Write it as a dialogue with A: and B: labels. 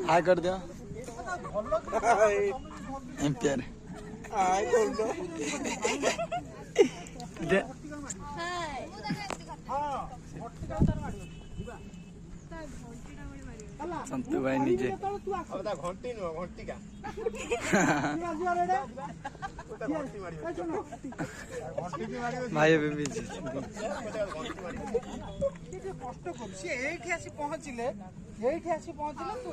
A: हाय कर दिया एम्पियर हाय बोल दो संतु भाई नीचे
B: घंटी नुह घंटी का
A: भाई अभी नीचे
C: कष्ट कर सी एठी आसी पहुंचले तू